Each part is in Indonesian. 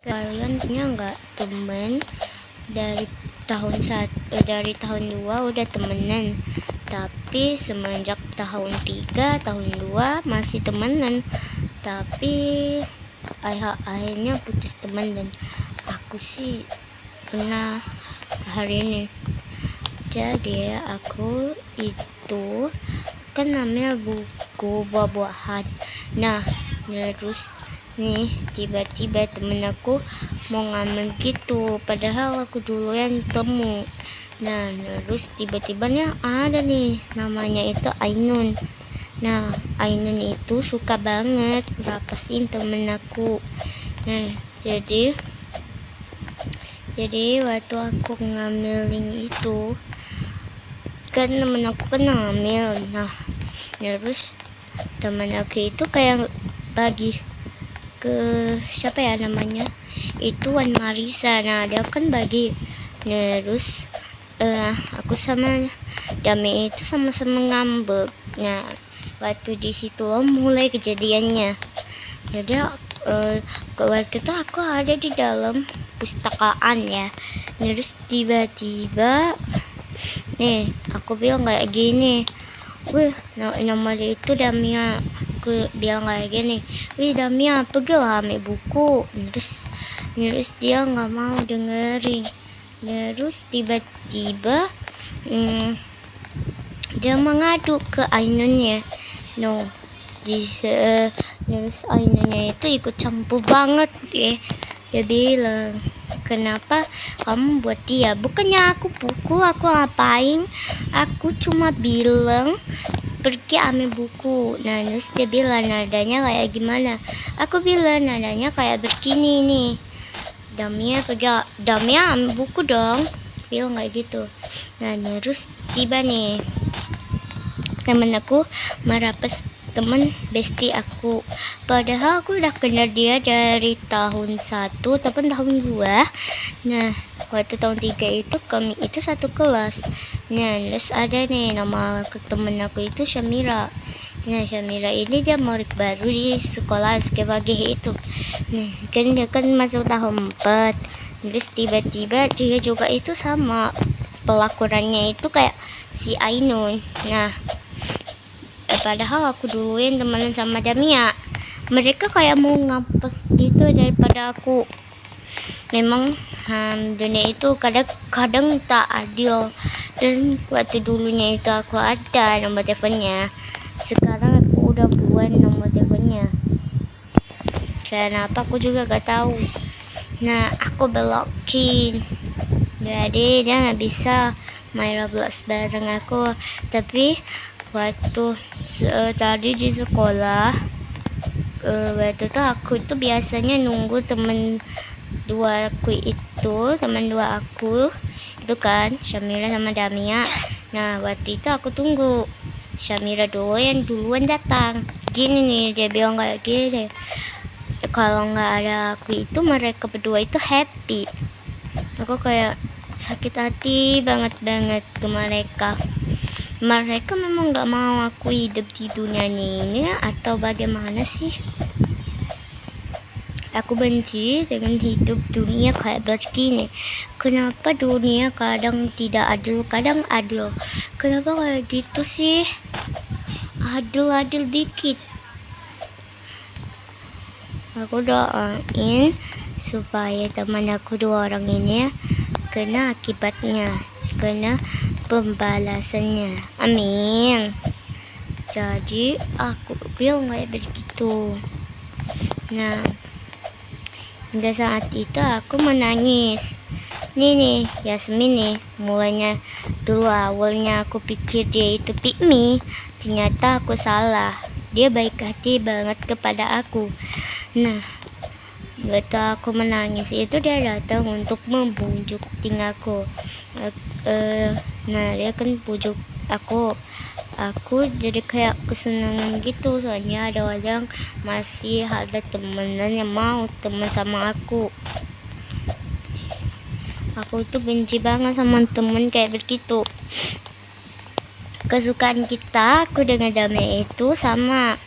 Kalian punya nggak temen dari dari tahun 2 udah temenan, tapi semenjak tahun 3 tahun 2 masih temenan, tapi akhirnya putus teman. Dan aku sih pernah hari ini. Jadi aku itu kan namanya buku buah-buahan. Nah terus nih tiba-tiba temen aku mau ngambil gitu, padahal aku dulu yang temu. Nah terus tiba-tibanya ada nih namanya itu Ainun. Nah Ainun itu suka banget rapasin temen aku. Nah jadi waktu aku ngambilin itu kan temen aku kan ngambil. Nah terus temen aku itu kayak bagi ke siapa ya namanya itu Wan Marisa. Nah dia kan bagi. Terus aku sama Dami itu sama-sama ngambek. Nah waktu di situ mulai kejadiannya. Jadi waktu itu aku ada di dalam pustakaan ya. Terus tiba-tiba nih aku bilang kayak gini, wih nama dia itu Damia. Aku bilang kayak gini, wih Damia pergilah ambil buku. Terus dia nggak mau dengerin. Terus tiba-tiba dia mengadu ke Ainunnya. Terus Ainunnya itu ikut campur banget ya. Dia bilang, kenapa kamu buat dia? Bukannya aku pukul, aku ngapain? Aku cuma bilang pergi ambil buku. Nah terus dia bilang nadanya kayak gimana? Aku bilang nadanya kayak begini nih, Damia ambil buku dong, bilang kayak gitu. Nah terus tiba nih temen aku merapas temen bestie aku, padahal aku udah kenal dia dari tahun 1 tapi tahun 2. Nah waktu tahun 3 itu kami itu satu kelas. Nah terus ada nih nama temen aku itu Syamira. Nah Syamira ini dia murid baru di sekolah SKBG itu. Nah kan dia kan masuk tahun 4. Terus tiba-tiba dia juga itu sama pelakuannya itu kayak si Ainun. Nah padahal aku dulu yang temenan sama Damia. Mereka kayak mau ngampus gitu daripada aku. Memang dunia itu kadang tak adil. Dan waktu dulunya itu aku ada nomor teleponnya, sekarang aku udah buat nomor teleponnya. Kenapa aku juga gak tahu. Nah aku blokin, jadi dia nggak bisa main Roblox bareng aku. Tapi waktu tadi di sekolah, waktu itu aku itu biasanya nunggu temen dua aku itu kan Syamira sama Damia. Nah waktu itu aku tunggu Syamira dulu yang duluan datang. Gini nih dia bilang kayak gini, kalau nggak ada aku itu mereka berdua itu happy. Aku kayak sakit hati banget ke mereka. Mereka memang nggak mau aku hidup di dunia ini atau bagaimana sih? Aku benci dengan hidup dunia kayak begini. Kenapa dunia kadang tidak adil, kadang adil? Kenapa kayak gitu sih? Adil dikit. Aku doain supaya teman aku 2 orang ini kena akibatnya, kena pembalasannya. Amin. Jadi aku bilang kayak begitu. Nah hingga saat itu aku menangis. Nih Yasmin nih, mulanya dulu awalnya aku pikir dia itu pick me, ternyata aku salah. Dia baik hati banget kepada aku. Nah waktu aku menangis itu dia datang untuk membujuk aku. Nah dia kan pujuk aku jadi kayak kesenangan gitu, soalnya ada orang masih ada temenan yang mau temen sama aku. Aku tuh benci banget sama temen kayak begitu. Kesukaan kita aku dengan Damai itu sama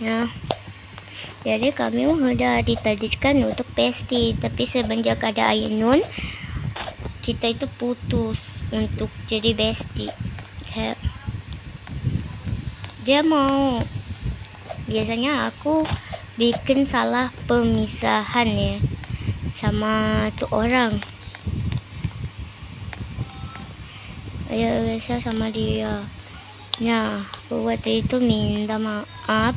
ya. Jadi kami udah ditakdirkan untuk bestie, tapi semenjak ada Ainun kita itu putus untuk jadi bestie. Kayak dia mau, biasanya aku bikin salah pemisahan ya sama tuh orang. Ayo biasa sama dia. Nah, aku waktu itu minta maaf,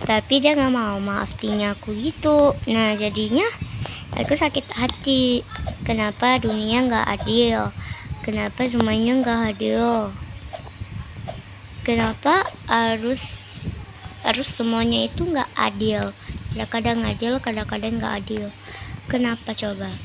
tapi dia nggak mau maafin aku gitu. Nah, jadinya aku sakit hati. Kenapa dunia nggak adil? Kenapa semuanya nggak adil? Kenapa harus semuanya itu nggak adil? Kadang-kadang adil, kadang-kadang nggak adil. Kenapa coba?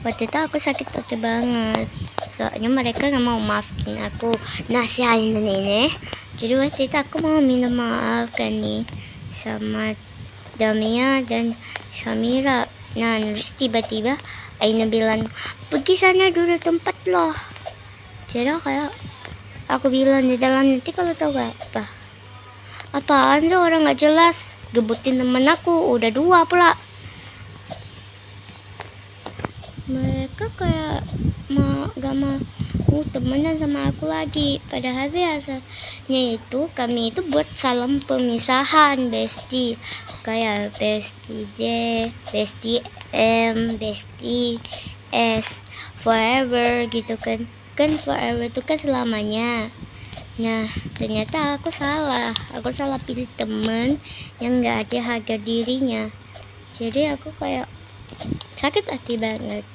Waktu itu aku sakit hati banget, soalnya mereka nggak mau maafin aku. Nah, si Ainun ini, jadi waktu itu aku mau minta maaf kan nih sama Damia dan Shamira. Nah, terus tiba-tiba Ainun bilang, pergi sana dulu tempat loh. Jadi kayak aku bilang di dalam nanti, kalau tahu gak apa? Apaan sih orang nggak jelas, gebutin temen aku, udah 2 pula. Mereka kayak gak mau temenan sama aku lagi. Padahal biasanya itu kami itu buat salam pemisahan bestie, kayak bestie D, bestie M, bestie S, forever gitu kan. Kan forever itu kan selamanya. Nah, ternyata aku salah pilih temen yang gak ada harga dirinya. Jadi aku kayak sakit hati banget.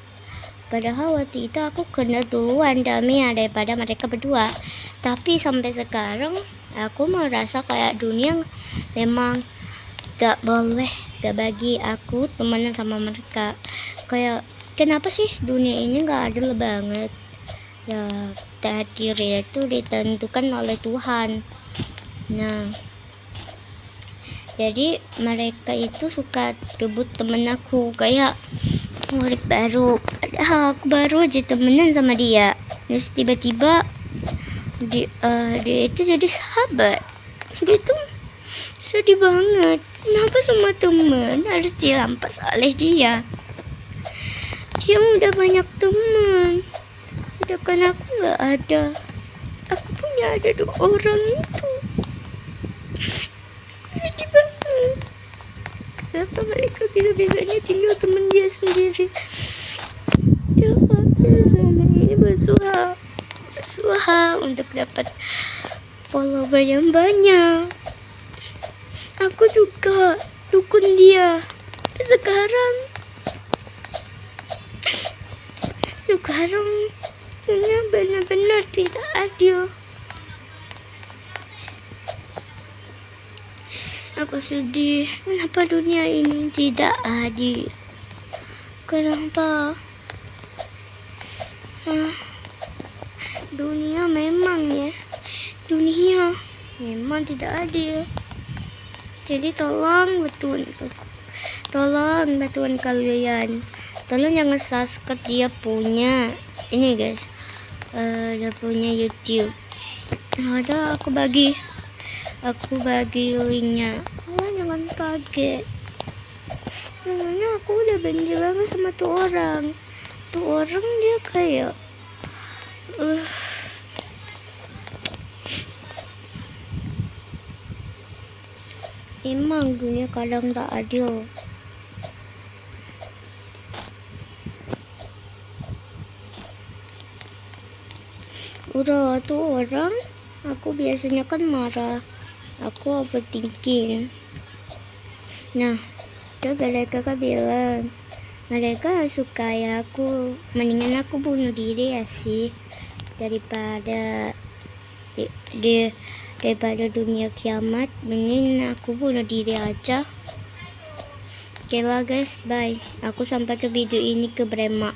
Padahal waktu itu aku kenal duluan Damia daripada mereka berdua. Tapi sampai sekarang aku merasa kayak dunia memang gak boleh, gak bagi aku temenan sama mereka. Kayak kenapa sih dunia ini gak adil banget? Ya, takdir itu ditentukan oleh Tuhan. Nah, jadi mereka itu suka gebut temen aku, kayak murid baru, padahal aku baru aja temenan sama dia. Terus tiba-tiba dia itu jadi sahabat gitu. Sedih banget, kenapa semua teman harus dirampas oleh dia? Dia udah banyak teman, sedangkan aku nggak ada. Aku punya ada 2 orang itu. Sedih banget. Kenapa mereka bisa-bisanya tinggal teman dia sendiri? Dia selama ini berusaha untuk dapat follower yang banyak. Aku juga dukun dia. Sekarang dunia benar-benar tidak adil. Aku sedih, kenapa dunia ini tidak adil? Kenapa? Dunia memang tidak adil. Jadi tolong bantuan kalian. Tolong jangan subscribe dia punya ini guys. Dia punya YouTube. Ada aku bagi linknya. Jangan kaget. Namanya aku udah benci banget sama tuh orang. Dia kayak emang dunia kadang tak adil. Udah tuh orang, aku biasanya kan marah, aku overthinking. Nah, mereka kan bilang mereka sukain aku, mendingan aku bunuh diri ya sih, daripada dunia kiamat, mending aku bunuh diri aja. Oke lah guys, bye. Aku sampai ke video ini ke Brema.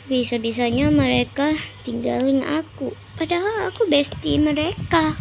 Bisa-bisanya mereka tinggalin aku, padahal aku bestie mereka.